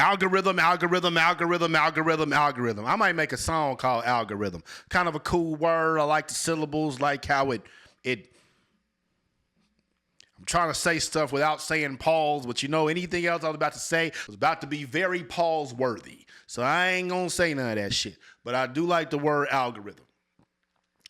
Algorithm. I might make a song called Algorithm. Kind of a cool word. I like the syllables, like how it I'm trying to say stuff without saying pause, but anything else I was about to say was about to be very pause worthy. So I ain't gonna say none of that shit. But I do like the word algorithm.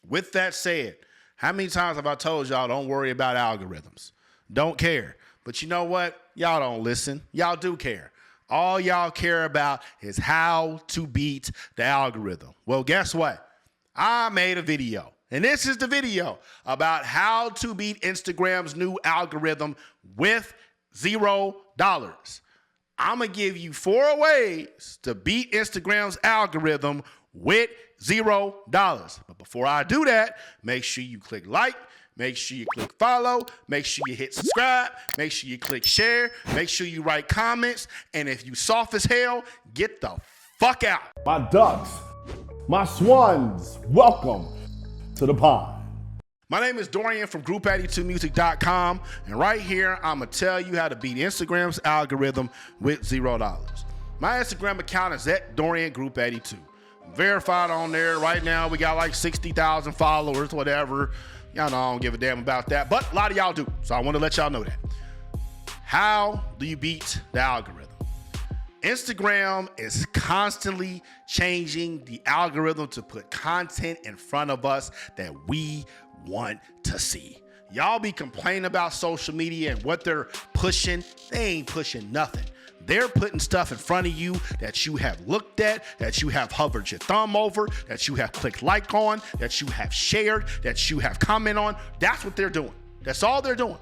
With that said, how many times have I told y'all don't worry about algorithms? Don't care. But you know what? Y'all don't listen. Y'all do care. All y'all care about is how to beat the algorithm. Well, guess what? I made a video. And this is the video about how to beat Instagram's new algorithm with $0. I'm going to give you 4 ways to beat Instagram's algorithm with $0. But before I do that, make sure you click like, make sure you click follow, make sure you hit subscribe, make sure you click share, make sure you write comments, and if you soft as hell, get the fuck out. My ducks, my swans, welcome to the pond. My name is Dorian from Group82music.com, and right here, I'm going to tell you how to beat Instagram's algorithm with $0. My Instagram account is @DorianGroup82. I'm verified on there. Right now, we got like 60,000 followers, whatever. Y'all know I don't give a damn about that, but a lot of y'all do, so I want to let y'all know that. How do you beat the algorithm? Instagram is constantly changing the algorithm to put content in front of us that we want to see. Y'all be complaining about social media and what they're pushing. They ain't pushing nothing. They're putting stuff in front of you that you have looked at, that you have hovered your thumb over, that you have clicked like on, that you have shared, that you have comment on. That's what they're doing. That's all they're doing.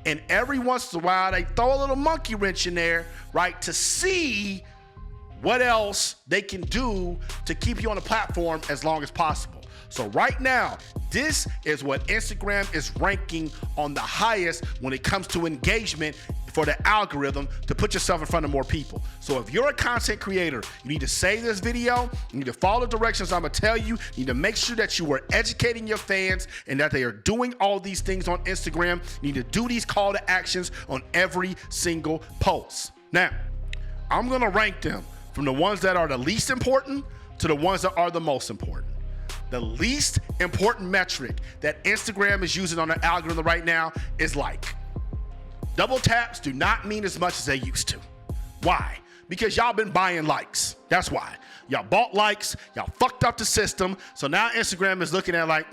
And every once in a while, they throw a little monkey wrench in there, right, to see what else they can do to keep you on the platform as long as possible. So right now, this is what Instagram is ranking on the highest when it comes to engagement for the algorithm to put yourself in front of more people. So if you're a content creator, you need to save this video, you need to follow the directions I'm gonna tell you, you need to make sure that you are educating your fans and that they are doing all these things on Instagram. You need to do these call to actions on every single post. Now, I'm gonna rank them from the ones that are the least important to the ones that are the most important. The least important metric that Instagram is using on their algorithm right now is like. Double taps do not mean as much as they used to. Why? Because y'all been buying likes. That's why. Y'all bought likes, y'all fucked up the system, so now Instagram is looking at like,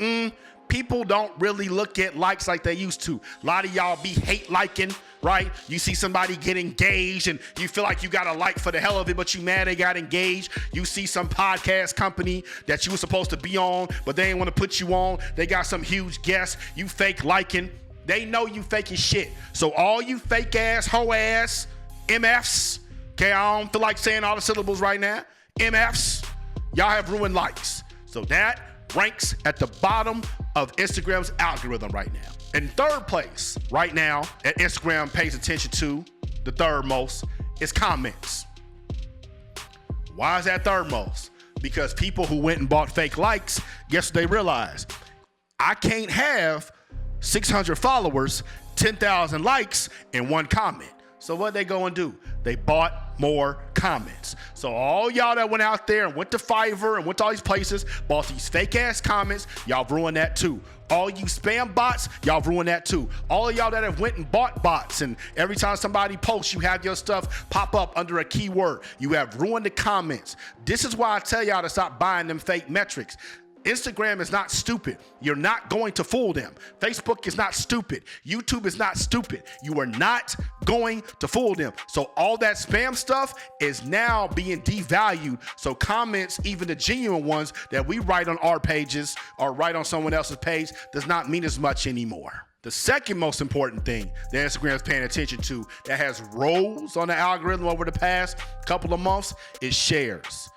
people don't really look at likes like they used to. A lot of y'all be hate liking, right? You see somebody get engaged and you feel like you got a like for the hell of it, but you mad they got engaged. You see some podcast company that you were supposed to be on, but they ain't want to put you on. They got some huge guest, you fake liking. They know you faking shit. So all you fake ass, hoe ass, MFs, okay, I don't feel like saying all the syllables right now, MFs, y'all have ruined likes. So that ranks at the bottom of Instagram's algorithm right now. In third place right now that Instagram pays attention to, the third most, is comments. Why is that third most? Because people who went and bought fake likes, guess what they realized? I can't have 600 followers, 10,000 likes, and 1 comment. So what they go and do? They bought more comments. So all y'all that went out there and went to Fiverr and went to all these places, bought these fake ass comments, y'all ruined that too. All you spam bots, y'all ruined that too. All of y'all that have went and bought bots, and every time somebody posts, you have your stuff pop up under a keyword. You have ruined the comments. This is why I tell y'all to stop buying them fake metrics. Instagram is not stupid. You're not going to fool them. Facebook is not stupid. YouTube is not stupid. You are not going to fool them. So all that spam stuff is now being devalued. So comments, even the genuine ones that we write on our pages or write on someone else's page, does not mean as much anymore. The second most important thing that Instagram is paying attention to that has rose on the algorithm over the past couple of months is shares.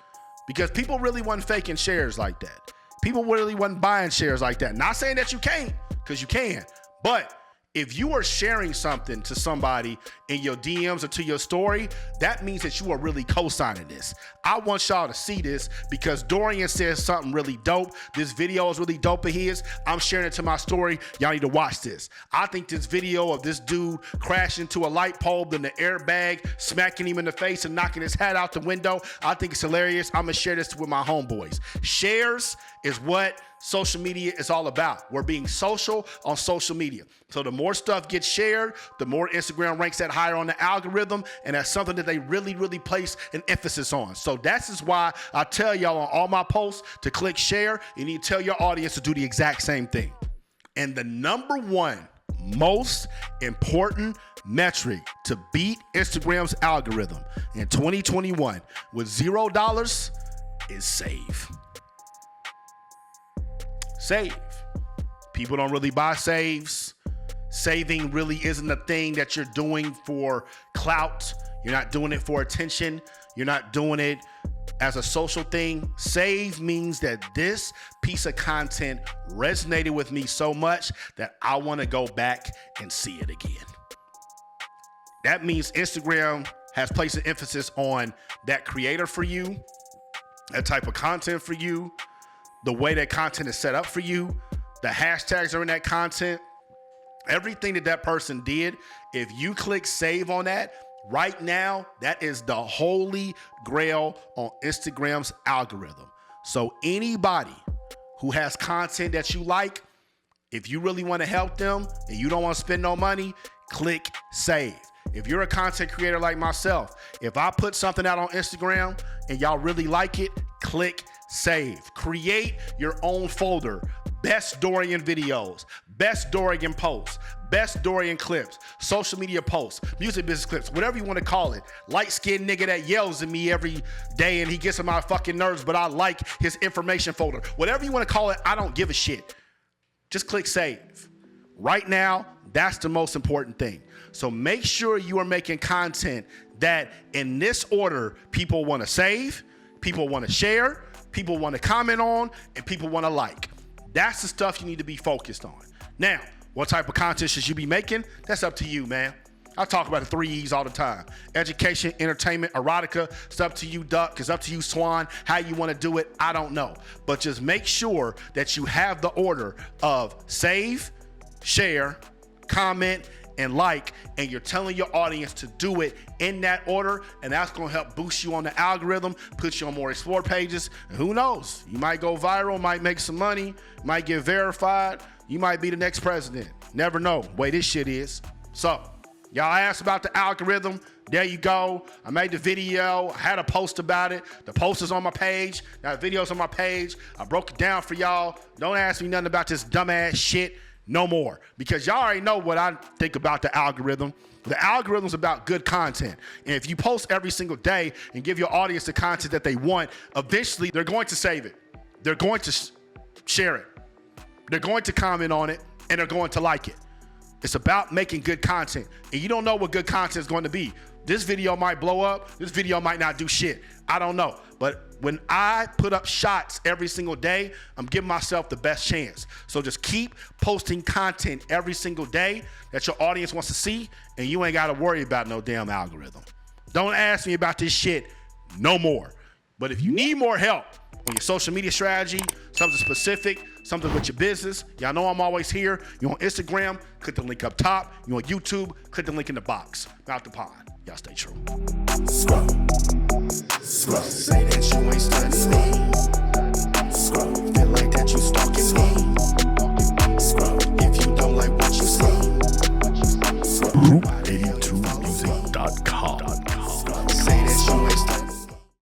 Because people really wasn't faking shares like that. People really wasn't buying shares like that. Not saying that you can't, because you can, but If you are sharing something to somebody in your DMs or to your story, that means that you are really co-signing this. I want y'all to see this because Dorian says something really dope. This video is really dope of his. I'm sharing it to my story. Y'all need to watch this. I think this video of this dude crashing into a light pole, then the airbag smacking him in the face and knocking his hat out the window, I think it's hilarious. I'm gonna share this with my homeboys. Shares is what social media is all about. We're being social on social media. So the more stuff gets shared, the more Instagram ranks that higher on the algorithm, and that's something that they really, really place an emphasis on. So that's just why I tell y'all on all my posts to click share, and you tell your audience to do the exact same thing. And the number one most important metric to beat Instagram's algorithm in 2021 with $0 is save. Save. People don't really buy saves. Saving really isn't a thing that you're doing for clout. You're not doing it for attention. You're not doing it as a social thing. Save means that this piece of content resonated with me so much that I want to go back and see it again. That means Instagram has placed an emphasis on that creator for you, that type of content for you, the way that content is set up for you, the hashtags are in that content, everything that person did. If you click save on that, right now, that is the holy grail on Instagram's algorithm. So anybody who has content that you like, if you really want to help them and you don't want to spend no money, click save. If you're a content creator like myself, if I put something out on Instagram and y'all really like it, click save. Create your own folder. Best Dorian videos, best Dorian posts, best Dorian clips, social media posts, music business clips, whatever you want to call it. Light-skinned nigga that yells at me every day and he gets on my fucking nerves, but I like his information folder. Whatever you want to call it, I don't give a shit. Just click save. Right now, that's the most important thing. So make sure you are making content that in this order, people want to save, people want to share, people want to comment on, and people want to like. That's the stuff you need to be focused on. Now, what type of content should you be making? That's up to you, man. I talk about the 3 E's all the time. Education, entertainment, erotica. It's up to you, Duck. It's up to you, Swan. How you want to do it, I don't know. But just make sure that you have the order of save, share, comment, and like, and you're telling your audience to do it in that order, and that's gonna help boost you on the algorithm, put you on more explore pages, and who knows, you might go viral, might make some money, might get verified, you might be the next president. Never know, way this shit is. So, y'all asked about the algorithm, there you go. I made the video, I had a post about it, the post is on my page, now the video's on my page, I broke it down for y'all. Don't ask me nothing about this dumbass shit no more, because y'all already know what I think about the algorithm. The algorithm's about good content. And if you post every single day and give your audience the content that they want, eventually they're going to save it. They're going to share it. They're going to comment on it, and they're going to like it. It's about making good content. And you don't know what good content is going to be. This video might blow up. This video might not do shit. I don't know. But when I put up shots every single day, I'm giving myself the best chance. So just keep posting content every single day that your audience wants to see, and you ain't got to worry about no damn algorithm. Don't ask me about this shit no more. But if you need more help on your social media strategy, something specific, something with your business, y'all know I'm always here. You on Instagram, click the link up top. You on YouTube, click the link in the box. Out the pond. Y'all stay true. Scrub.